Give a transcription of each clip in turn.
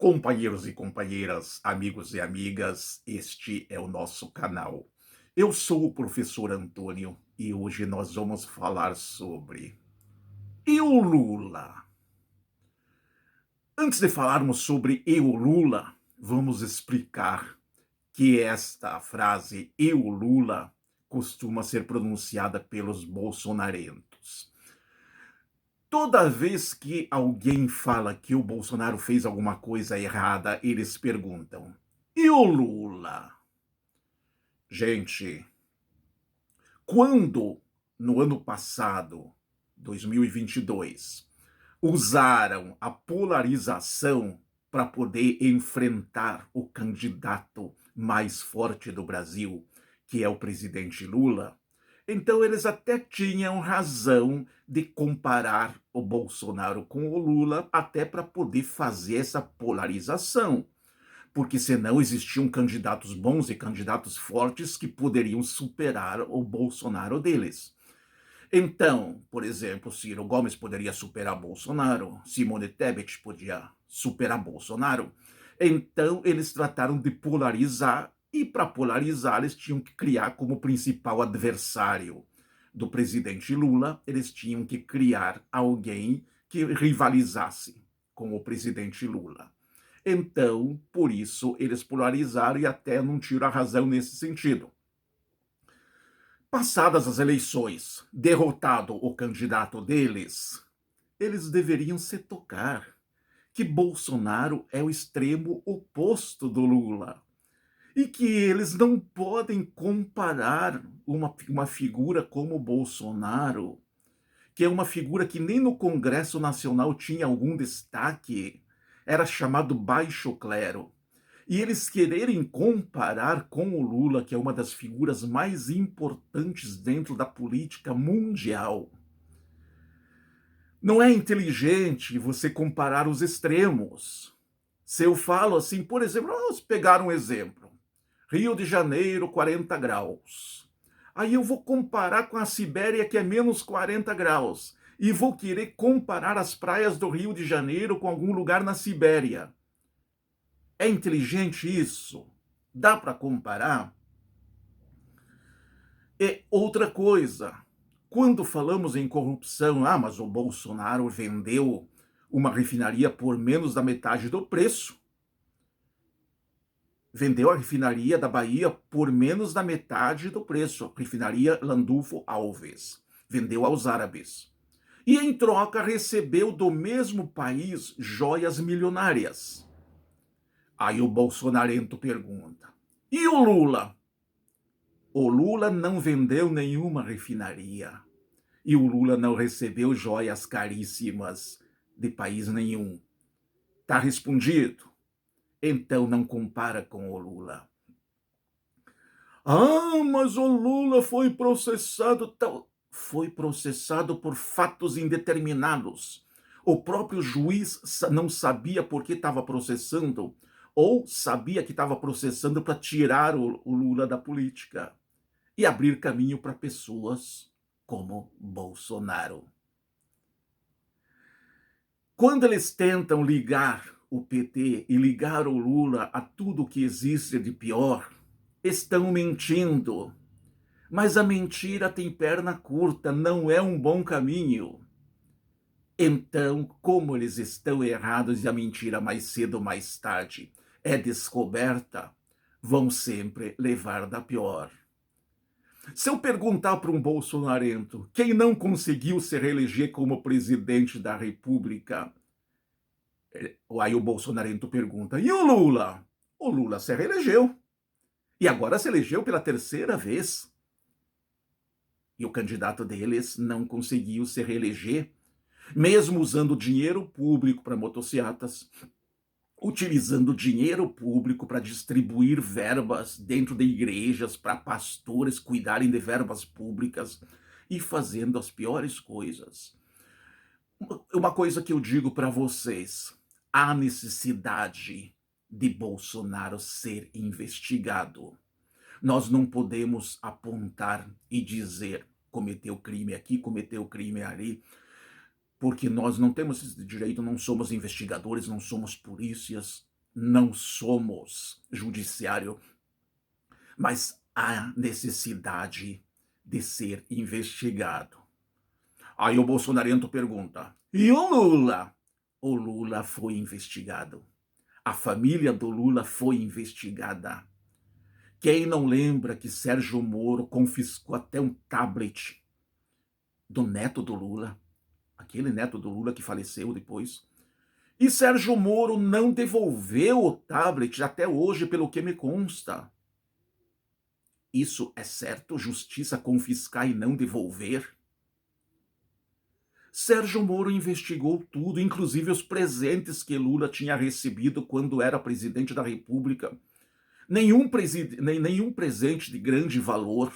Companheiros e companheiras, amigos e amigas, este é o nosso canal. Eu sou o professor Antônio e hoje nós vamos falar sobre e o Lula. Antes de falarmos sobre e o Lula, vamos explicar que esta frase e o Lula costuma ser pronunciada pelos bolsonarentos. Toda vez que alguém fala que o Bolsonaro fez alguma coisa errada, eles perguntam: e o Lula? Gente, quando no ano passado, 2022, usaram a polarização para poder enfrentar o candidato mais forte do Brasil, que é o presidente Lula, então eles até tinham razão de comparar o Bolsonaro com o Lula, até para poder fazer essa polarização, porque senão existiam candidatos bons e candidatos fortes que poderiam superar o Bolsonaro deles. Então, por exemplo, Ciro Gomes poderia superar Bolsonaro, Simone Tebet podia superar Bolsonaro. Então, eles trataram de polarizar, e para polarizar, eles tinham que criar como principal adversário do presidente Lula, eles tinham que criar alguém que rivalizasse com o presidente Lula. Então, por isso, eles polarizaram e até não tiram a razão nesse sentido. Passadas as eleições, derrotado o candidato deles, eles deveriam se tocar que Bolsonaro é o extremo oposto do Lula e que eles não podem comparar uma figura como Bolsonaro, que é uma figura que nem no Congresso Nacional tinha algum destaque, era chamado baixo clero. E eles quererem comparar com o Lula, que é uma das figuras mais importantes dentro da política mundial. Não é inteligente você comparar os extremos. Se eu falo assim, por exemplo, vamos pegar um exemplo. Rio de Janeiro, 40 graus. Aí eu vou comparar com a Sibéria, que é menos 40 graus. E vou querer comparar as praias do Rio de Janeiro com algum lugar na Sibéria. É inteligente isso? Dá para comparar? É outra coisa. Quando falamos em corrupção, mas o Bolsonaro vendeu uma refinaria por menos da metade do preço. Vendeu a refinaria da Bahia por menos da metade do preço. Refinaria Landulfo Alves. Vendeu aos árabes. E em troca recebeu do mesmo país joias milionárias. Aí o bolsonarento pergunta: e o Lula? O Lula não vendeu nenhuma refinaria. E o Lula não recebeu joias caríssimas de país nenhum. Tá respondido? Então não compara com o Lula. Mas o Lula foi processado. Foi processado por fatos indeterminados. O próprio juiz não sabia por que estava processando, ou sabia que estava processando para tirar o Lula da política e abrir caminho para pessoas como Bolsonaro. Quando eles tentam ligar o PT e ligar o Lula a tudo que existe de pior, estão mentindo. Mas a mentira tem perna curta, não é um bom caminho. Então, como eles estão errados e a mentira mais cedo ou mais tarde é descoberta, vão sempre levar da pior. Se eu perguntar para um bolsonarento quem não conseguiu se reeleger como presidente da República, aí o bolsonarento pergunta: e o Lula? O Lula se reelegeu. E agora se elegeu pela terceira vez. E o candidato deles não conseguiu se reeleger, mesmo usando dinheiro público para motocicletas, utilizando dinheiro público para distribuir verbas dentro de igrejas para pastores cuidarem de verbas públicas e fazendo as piores coisas. Uma coisa que eu digo para vocês: há necessidade de Bolsonaro ser investigado. Nós não podemos apontar e dizer cometeu crime aqui, cometeu crime ali, porque nós não temos esse direito, não somos investigadores, não somos polícias. não somos judiciário, mas há necessidade de ser investigado. Aí o bolsonarento pergunta: e o Lula? O Lula foi investigado. A família do Lula foi investigada. Quem não lembra que Sérgio Moro confiscou até um tablet do neto do Lula, aquele neto do Lula que faleceu depois? E Sérgio Moro não devolveu o tablet até hoje, pelo que me consta. Isso é certo? Justiça confiscar e não devolver? Sérgio Moro investigou tudo, inclusive os presentes que Lula tinha recebido quando era presidente da República. Nenhum presente de grande valor.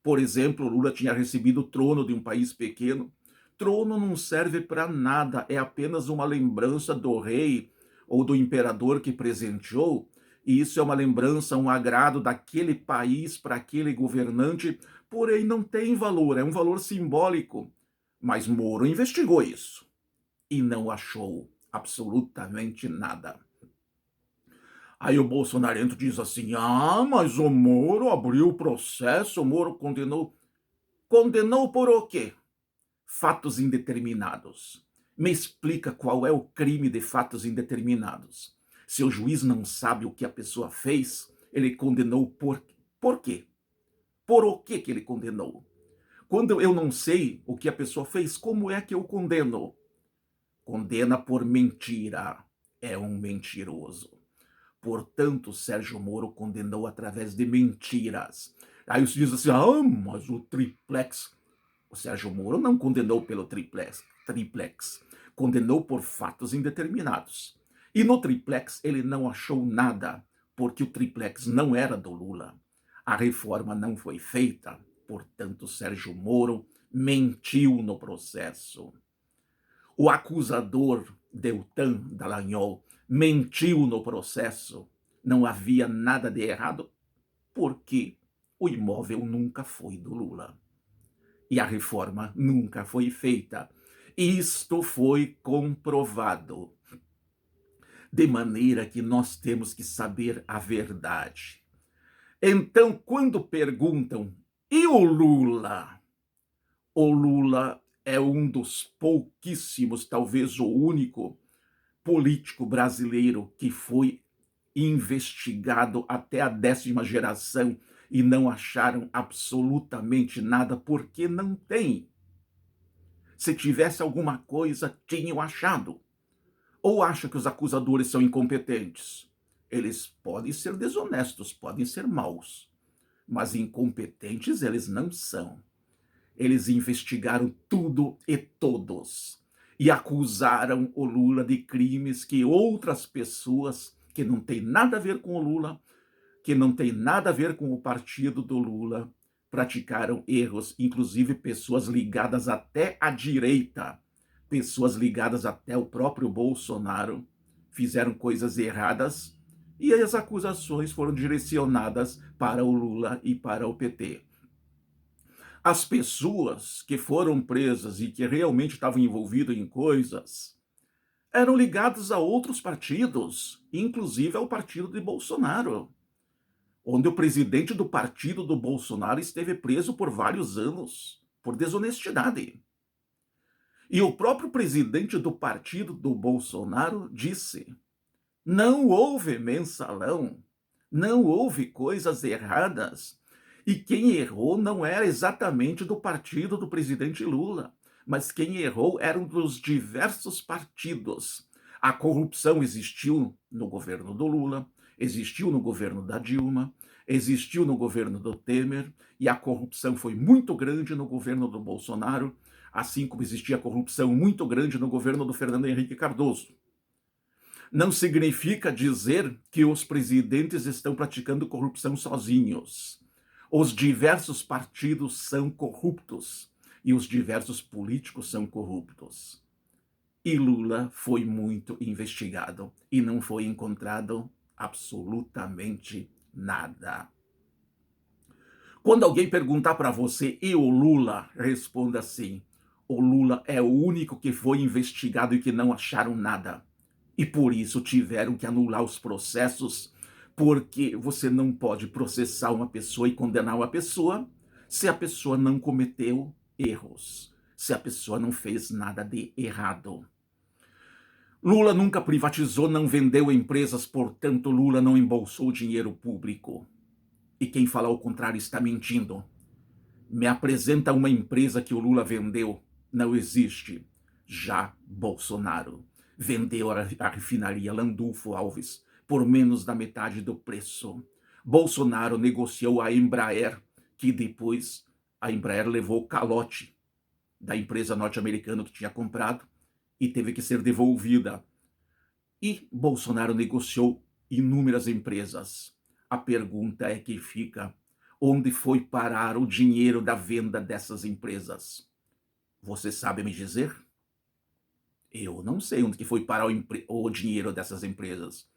Por exemplo, Lula tinha recebido o trono de um país pequeno. Trono não serve para nada, é apenas uma lembrança do rei ou do imperador que presenteou, e isso é uma lembrança, um agrado daquele país para aquele governante, porém não tem valor, é um valor simbólico. Mas Moro investigou isso e não achou absolutamente nada. Aí o bolsonarento diz assim: ah, mas o Moro abriu o processo, o Moro condenou. Condenou por o quê? Fatos indeterminados. Me explica qual é o crime de fatos indeterminados. Se o juiz não sabe o que a pessoa fez, ele condenou por quê? Por o que ele condenou? Quando eu não sei o que a pessoa fez, como é que eu condeno? Condena por mentira. É um mentiroso. Portanto, Sérgio Moro condenou através de mentiras. Aí você diz assim: ah, mas o triplex. O Sérgio Moro não condenou pelo triplex. Condenou por fatos indeterminados. E no triplex ele não achou nada, porque o triplex não era do Lula. A reforma não foi feita. Portanto, Sérgio Moro mentiu no processo. O acusador Deltan Dallagnol mentiu no processo. Não havia nada de errado, porque o imóvel nunca foi do Lula. E a reforma nunca foi feita. Isto foi comprovado. De maneira que nós temos que saber a verdade. Então, quando perguntam, e o Lula? O Lula é um dos pouquíssimos, talvez o único, político brasileiro que foi investigado até a 10ª geração e não acharam absolutamente nada, porque não tem. Se tivesse alguma coisa, tinham achado. Ou acha que os acusadores são incompetentes? Eles podem ser desonestos, podem ser maus, mas incompetentes eles não são. Eles investigaram tudo e todos e acusaram o Lula de crimes que outras pessoas que não têm nada a ver com o Lula, que não tem nada a ver com o partido do Lula, praticaram erros, inclusive pessoas ligadas até à direita, pessoas ligadas até ao próprio Bolsonaro, fizeram coisas erradas e as acusações foram direcionadas para o Lula e para o PT. As pessoas que foram presas e que realmente estavam envolvidas em coisas eram ligadas a outros partidos, inclusive ao partido de Bolsonaro, onde o presidente do partido do Bolsonaro esteve preso por vários anos por desonestidade. E o próprio presidente do partido do Bolsonaro disse: não houve mensalão, não houve coisas erradas. E quem errou não era exatamente do partido do presidente Lula, mas quem errou eram dos diversos partidos. A corrupção existiu no governo do Lula, existiu no governo da Dilma, existiu no governo do Temer, e a corrupção foi muito grande no governo do Bolsonaro, assim como existia corrupção muito grande no governo do Fernando Henrique Cardoso. Não significa dizer que os presidentes estão praticando corrupção sozinhos. Os diversos partidos são corruptos e os diversos políticos são corruptos. E Lula foi muito investigado e não foi encontrado absolutamente nada. Quando alguém perguntar para você, e o Lula? Responda assim: o Lula é o único que foi investigado e que não acharam nada. E por isso tiveram que anular os processos, porque você não pode processar uma pessoa e condenar uma pessoa se a pessoa não cometeu erros, se a pessoa não fez nada de errado. Lula nunca privatizou, não vendeu empresas, portanto, Lula não embolsou dinheiro público. E quem falar o contrário está mentindo. Me apresenta uma empresa que o Lula vendeu. Não existe. Já Bolsonaro vendeu a refinaria Landulfo Alves por menos da metade do preço. Bolsonaro negociou a Embraer, que depois a Embraer levou o calote da empresa norte-americana que tinha comprado e teve que ser devolvida. E Bolsonaro negociou inúmeras empresas. A pergunta é que fica: onde foi parar o dinheiro da venda dessas empresas? Você sabe me dizer? Eu não sei onde que foi parar o dinheiro dessas empresas.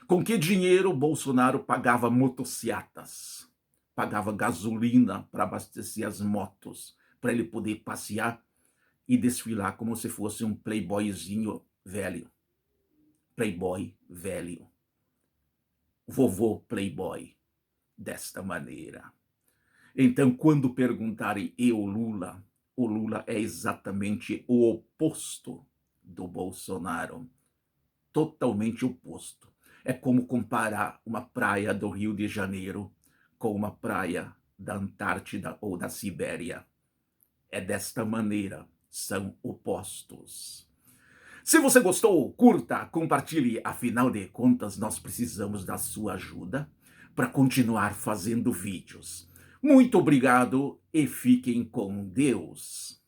Com que dinheiro Bolsonaro pagava motocicletas? Pagava gasolina para abastecer as motos, para ele poder passear e desfilar como se fosse um playboyzinho velho. Playboy velho. Vovô playboy. Desta maneira. Então, quando perguntarem o Lula é exatamente o oposto do Bolsonaro. Totalmente oposto. É como comparar uma praia do Rio de Janeiro com uma praia da Antártida ou da Sibéria. É desta maneira, são opostos. Se você gostou, curta, compartilhe. Afinal de contas, nós precisamos da sua ajuda para continuar fazendo vídeos. Muito obrigado e fiquem com Deus.